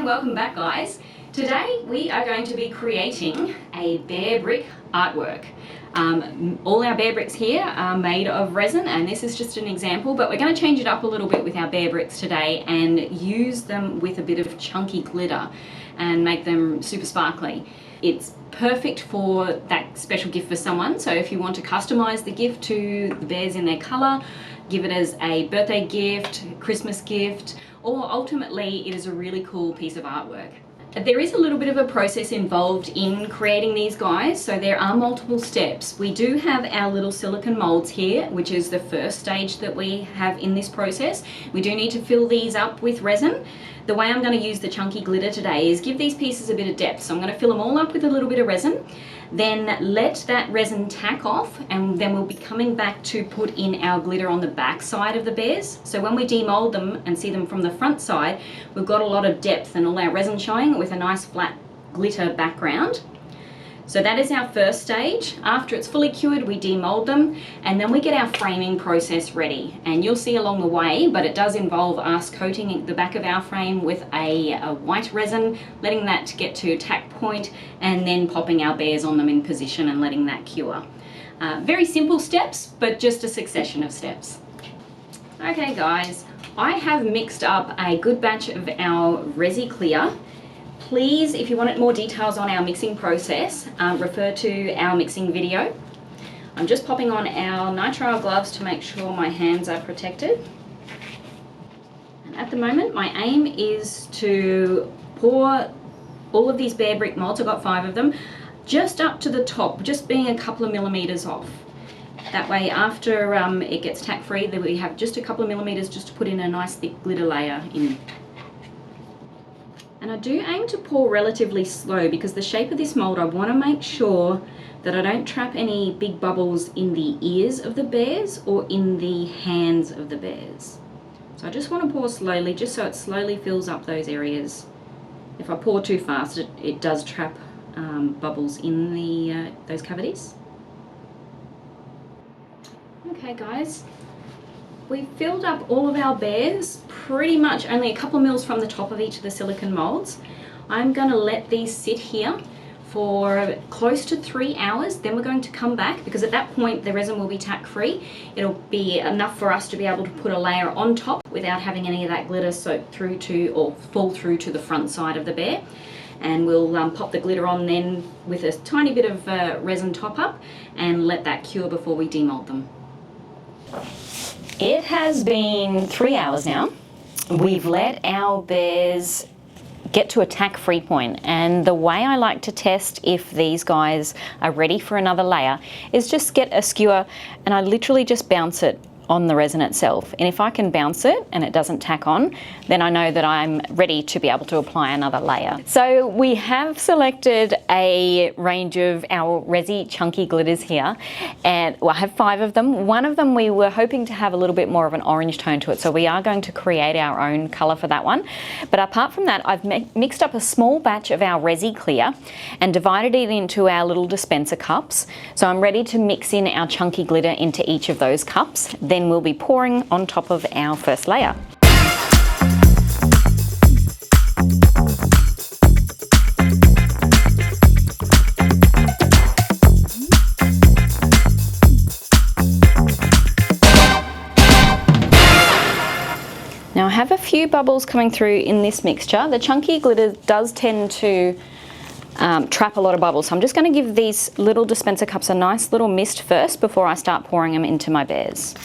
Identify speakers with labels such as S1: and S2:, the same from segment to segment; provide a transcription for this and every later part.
S1: welcome back guys. Today we are going to be creating a Bearbrick artwork. All our Bearbricks here are made of resin, and this is just an example, but we're going to change it up a little bit with our Bearbricks today and use them with a bit of chunky glitter and make them super sparkly. It's perfect for that special gift for someone, so if you want to customize the gift to the bears in their color, give it as a birthday gift, Christmas gift, or ultimately it is a really cool piece of artwork. There is a little bit of a process involved in creating these guys, so there are multiple steps. We do have our little silicone molds here, which is the first stage that we have in this process. We do need to fill these up with resin. The way I'm going to use the chunky glitter today is give these pieces a bit of depth. So I'm going to fill them all up with a little bit of resin, then let that resin tack off, and then we'll be coming back to put in our glitter on the back side of the bears. So when we demold them and see them from the front side, we've got a lot of depth and all our resin showing with a nice flat glitter background. So that is our first stage. After it's fully cured, we demold them, and then we get our framing process ready. And you'll see along the way, but it does involve us coating the back of our frame with a white resin, letting that get to tack point, and then popping our bears on them in position and letting that cure. Very simple steps, but just a succession of steps. Okay guys, I have mixed up a good batch of our Resi Clear. Please, if you want more details on our mixing process, refer to our mixing video. I'm just popping on our nitrile gloves to make sure my hands are protected. And at the moment, my aim is to pour all of these Bearbrick molds, I've got 5 of them, just up to the top, just being a couple of millimeters off. That way, after it gets tack free, then we have just a couple of millimeters just to put in a nice thick glitter layer in. And I do aim to pour relatively slow because the shape of this mold, I want to make sure that I don't trap any big bubbles in the ears of the bears or in the hands of the bears. So I just want to pour slowly, just so it slowly fills up those areas. If I pour too fast, it does trap bubbles in the those cavities. Okay guys, we've filled up all of our bears, pretty much only a couple of mils from the top of each of the silicone molds. I'm going to let these sit here for close to 3 hours, then we're going to come back because at that point the resin will be tack free. It'll be enough for us to be able to put a layer on top without having any of that glitter soak through to or fall through to the front side of the bear. And we'll pop the glitter on then with a tiny bit of resin top up and let that cure before we demold them. It has been 3 hours now. We've let our bears get to a tack-free point, and the way I like to test if these guys are ready for another layer is just get a skewer and I literally just bounce it on the resin itself, and if I can bounce it and it doesn't tack on, then I know that I'm ready to be able to apply another layer. So we have selected a range of our Resi chunky glitters here, and well, I have 5 of them. One of them we were hoping to have a little bit more of an orange tone to it, so we are going to create our own colour for that one. But apart from that, I've mixed up a small batch of our Resi Clear and divided it into our little dispenser cups. So I'm ready to mix in our chunky glitter into each of those cups. Then we'll be pouring on top of our first layer. Now I have a few bubbles coming through in this mixture. The chunky glitter does tend to trap a lot of bubbles, so I'm just going to give these little dispenser cups a nice little mist first before I start pouring them into my bears.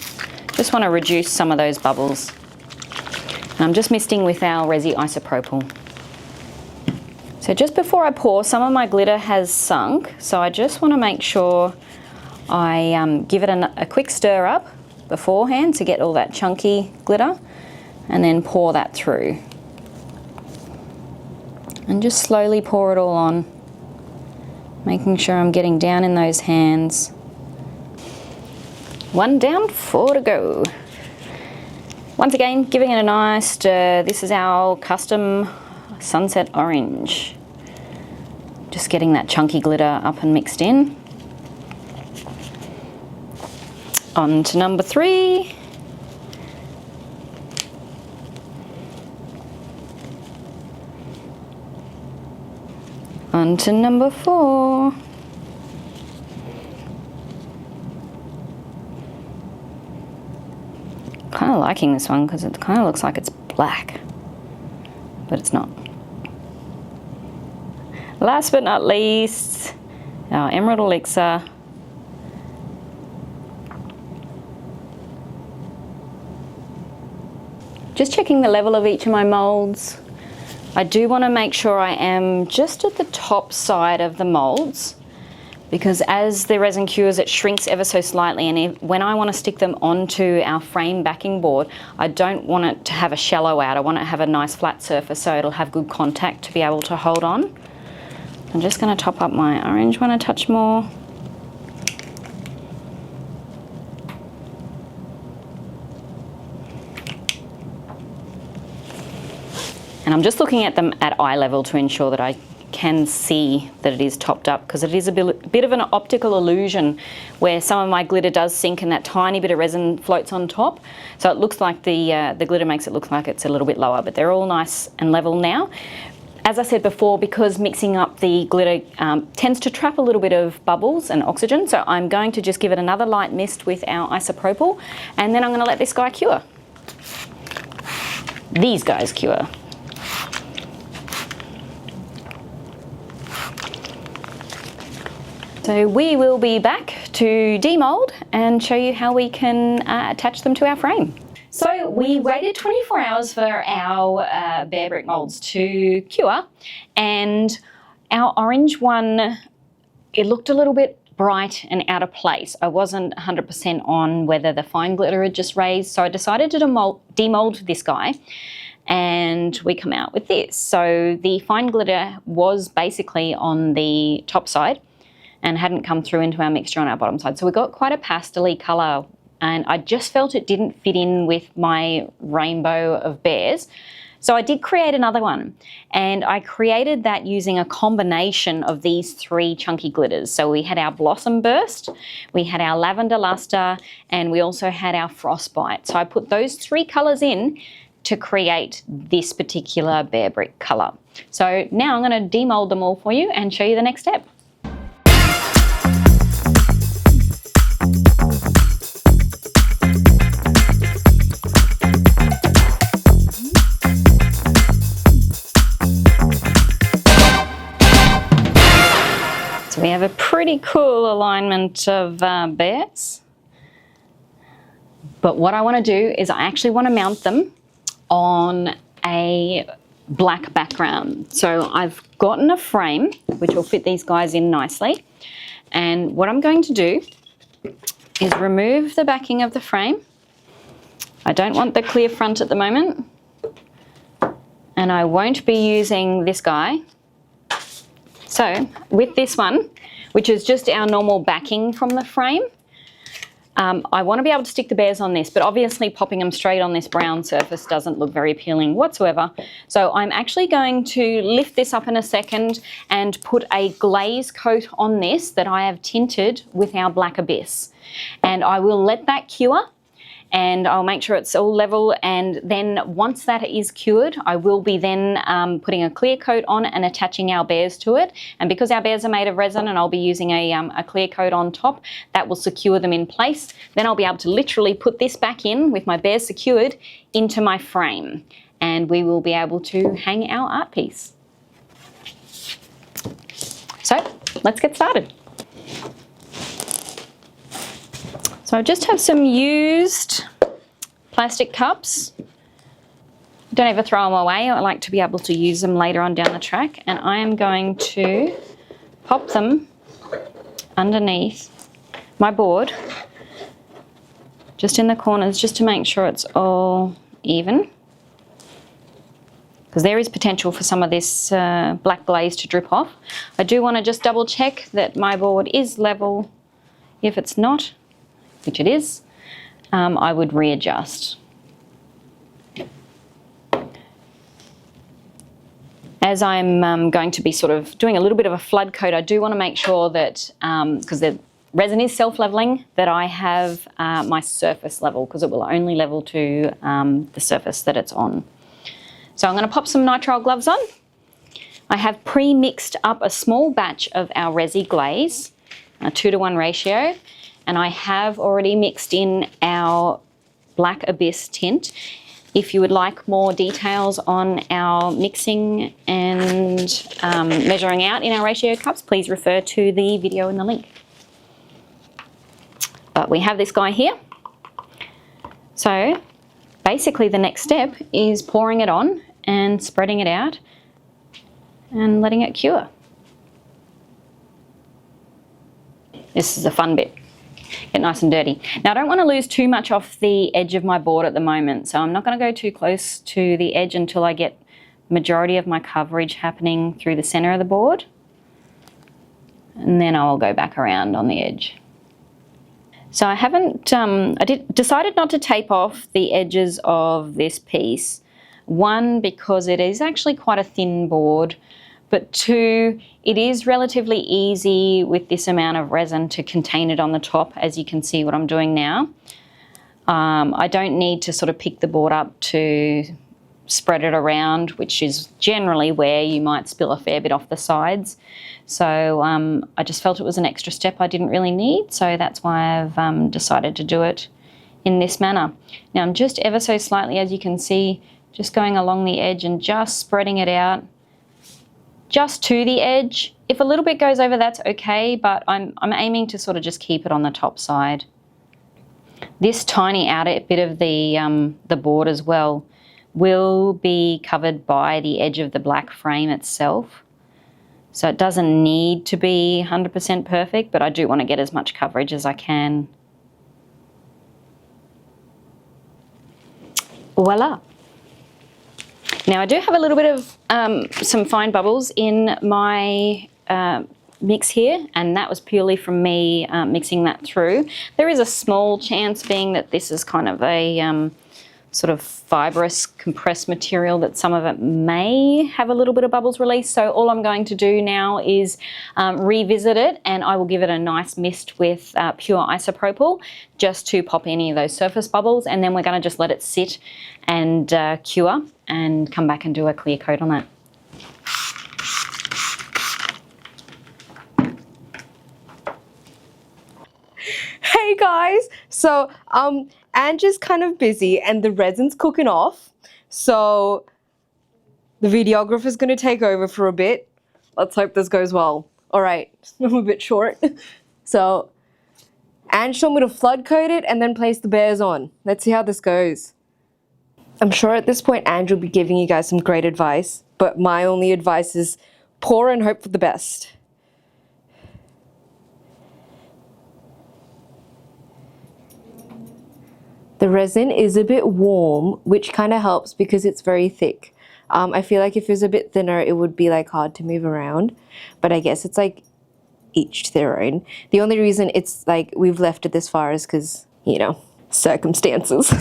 S1: Just want to reduce some of those bubbles. And I'm just misting with our Resi isopropyl. So just before I pour, some of my glitter has sunk, so I just want to make sure I give it a quick stir up beforehand to get all that chunky glitter, and then pour that through. And just slowly pour it all on, making sure I'm getting down in those hands. 1 down, 4 to go. Once again, giving it a nice stir. This is our custom sunset orange. Just getting that chunky glitter up and mixed in. On to number 3. On to number 4. Kind of liking this one because it kind of looks like it's black, but it's not. Last but not least, our emerald elixir. Just checking the level of each of my moulds. I do want to make sure I am just at the top side of the moulds, because as the resin cures it shrinks ever so slightly, and when I want to stick them onto our frame backing board, I don't want it to have a shallow out. I want it to have a nice flat surface so it'll have good contact to be able to hold on. I'm just going to top up my orange one a touch more. And I'm just looking at them at eye level to ensure that I can see that it is topped up, because it is a bit of an optical illusion where some of my glitter does sink and that tiny bit of resin floats on top. So it looks like the glitter makes it look like it's a little bit lower, but they're all nice and level now. As I said before, because mixing up the glitter tends to trap a little bit of bubbles and oxygen, so I'm going to just give it another light mist with our isopropyl, and then I'm going to let this guy cure. These guys cure. So we will be back to demold and show you how we can attach them to our frame. So we waited 24 hours for our Bearbrick molds to cure, and our orange one, it looked a little bit bright and out of place. I wasn't 100% on whether the fine glitter had just raised, so I decided to demold this guy, and we come out with this. So the fine glitter was basically on the top side and hadn't come through into our mixture on our bottom side. So we got quite a pastel-y colour, and I just felt it didn't fit in with my rainbow of bears. So I did create another one, and I created that using a combination of these 3 chunky glitters. So we had our Blossom Burst, we had our Lavender Luster, and we also had our Frostbite. So I put those 3 colours in to create this particular Bearbrick colour. So now I'm going to demold them all for you and show you the next step. So we have a pretty cool alignment of bears. But what I want to do is I actually want to mount them on a black background. So I've gotten a frame which will fit these guys in nicely. And what I'm going to do is remove the backing of the frame. I don't want the clear front at the moment. And I won't be using this guy. So with this one, which is just our normal backing from the frame, I want to be able to stick the bears on this, but obviously popping them straight on this brown surface doesn't look very appealing whatsoever. So I'm actually going to lift this up in a second and put a glaze coat on this that I have tinted with our Black Abyss. And I will let that cure, and I'll make sure it's all level, and then once that is cured, I will be then putting a clear coat on and attaching our bears to it. And because our bears are made of resin and I'll be using a clear coat on top, that will secure them in place. Then I'll be able to literally put this back in with my bears secured into my frame, and we will be able to hang our art piece. So let's get started. So I just have some used plastic cups. Don't ever throw them away. I like to be able to use them later on down the track. And I am going to pop them underneath my board, just in the corners, just to make sure it's all even. Because there is potential for some of this black glaze to drip off. I do want to just double check that my board is level. If it's not, which it is, I would readjust. As I'm going to be sort of doing a little bit of a flood coat, I do want to make sure that, because the resin is self-leveling, that I have my surface level, because it will only level to the surface that it's on. So I'm going to pop some nitrile gloves on. I have pre-mixed up a small batch of our Resi Glaze, a 2:1 ratio, and I have already mixed in our Black Abyss tint. If you would like more details on our mixing and measuring out in our ratio cups, please refer to the video in the link. But we have this guy here. So basically the next step is pouring it on and spreading it out and letting it cure. This is a fun bit. Get nice and dirty. Now I don't want to lose too much off the edge of my board at the moment, so I'm not going to go too close to the edge until I get majority of my coverage happening through the center of the board. And then I will go back around on the edge. So I haven't, decided not to tape off the edges of this piece. One, because it is actually quite a thin board, but two, it is relatively easy with this amount of resin to contain it on the top, as you can see what I'm doing now. I don't need to sort of pick the board up to spread it around, which is generally where you might spill a fair bit off the sides. So I just felt it was an extra step I didn't really need, so that's why I've decided to do it in this manner. Now I'm just ever so slightly, as you can see, just going along the edge and just spreading it out just to the edge. If a little bit goes over, that's okay, but I'm aiming to sort of just keep it on the top side. This tiny outer bit of the board as well will be covered by the edge of the black frame itself. So it doesn't need to be 100% perfect, but I do want to get as much coverage as I can. Voila. Now I do have a little bit of some fine bubbles in my mix here, and that was purely from me mixing that through. There is a small chance, being that this is kind of a sort of fibrous compressed material, that some of it may have a little bit of bubbles released. So all I'm going to do now is revisit it, and I will give it a nice mist with pure isopropyl just to pop any of those surface bubbles, and then we're going to just let it sit and cure and come back and do a clear coat on that.
S2: Hey guys, so Angie's kind of busy and the resin's cooking off, so the videographer's going to take over for a bit. Let's hope this goes well. Alright, I'm a bit short. So Ange told me to flood coat it and then place the bears on. Let's see how this goes. I'm sure at this point Ange will be giving you guys some great advice, but my only advice is pour and hope for the best. The resin is a bit warm, which kind of helps because it's very thick. I feel like if it was a bit thinner, it would be like hard to move around, but I guess it's like each to their own. The only reason it's like we've left it this far is because, you know, circumstances.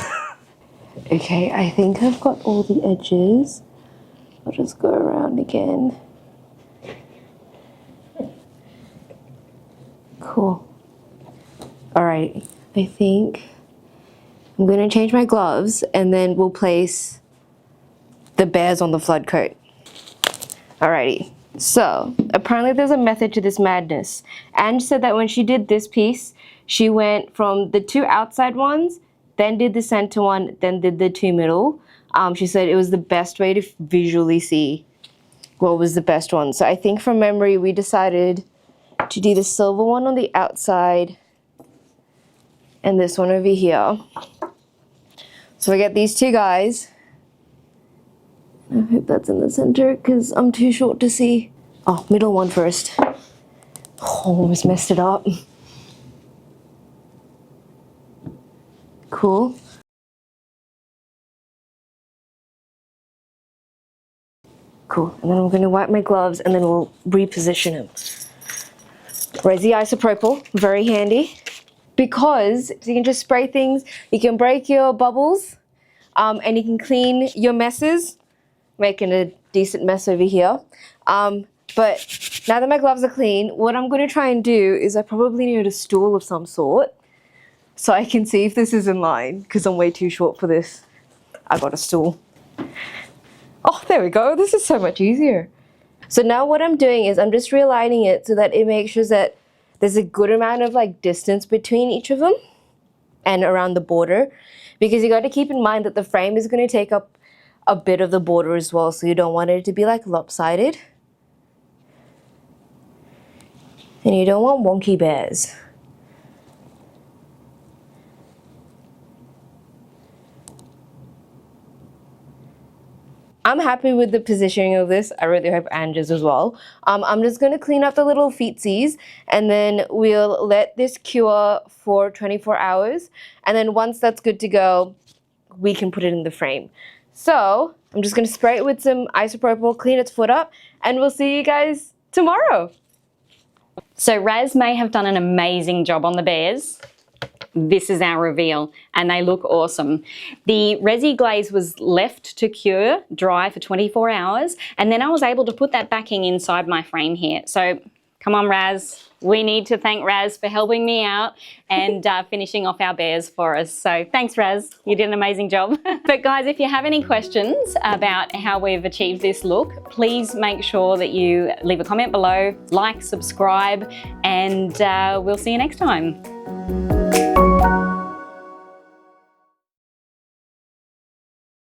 S2: Okay, I think I've got all the edges. I'll just go around again. Cool. All right, I think I'm going to change my gloves and then we'll place the bears on the flood coat. Alrighty, so apparently there's a method to this madness. Ange said that when she did this piece, she went from the two outside ones, then did the center one, then did the two middle. She said it was the best way to visually see what was the best one. So I think from memory we decided to do the silver one on the outside and this one over here. So we get these two guys. I hope that's in the center because I'm too short to see. Oh, middle one first. Oh, almost messed it up. Cool. Cool, and then I'm going to wipe my gloves and then we'll reposition them. Resi isopropyl, very handy. Because you can just spray things, you can break your bubbles, and you can clean your messes, making a decent mess over here. But now that my gloves are clean, what I'm going to try and do is I probably need a stool of some sort so I can see if this is in line, because I'm way too short for this. I got a stool. Oh, there we go. This is so much easier. So now what I'm doing is I'm just realigning it so that it makes sure that there's a good amount of like distance between each of them and around the border, because you got to keep in mind that the frame is going to take up a bit of the border as well, so you don't want it to be like lopsided. And you don't want wonky bears. I'm happy with the positioning of this. I really hope Angie's as well. I'm just going to clean up the little feetsies, and then we'll let this cure for 24 hours. And then once that's good to go, we can put it in the frame. So I'm just going to spray it with some isopropyl, clean its foot up, and we'll see you guys tomorrow.
S1: So Raz may have done an amazing job on the bears. This is our reveal, and they look awesome. The Resi Glaze was left to cure dry for 24 hours, and then I was able to put that backing inside my frame here. So come on, Raz. We need to thank Raz for helping me out and finishing off our bears for us. So thanks, Raz. You did an amazing job. But guys, if you have any questions about how we've achieved this look, please make sure that you leave a comment below, like, subscribe, and we'll see you next time.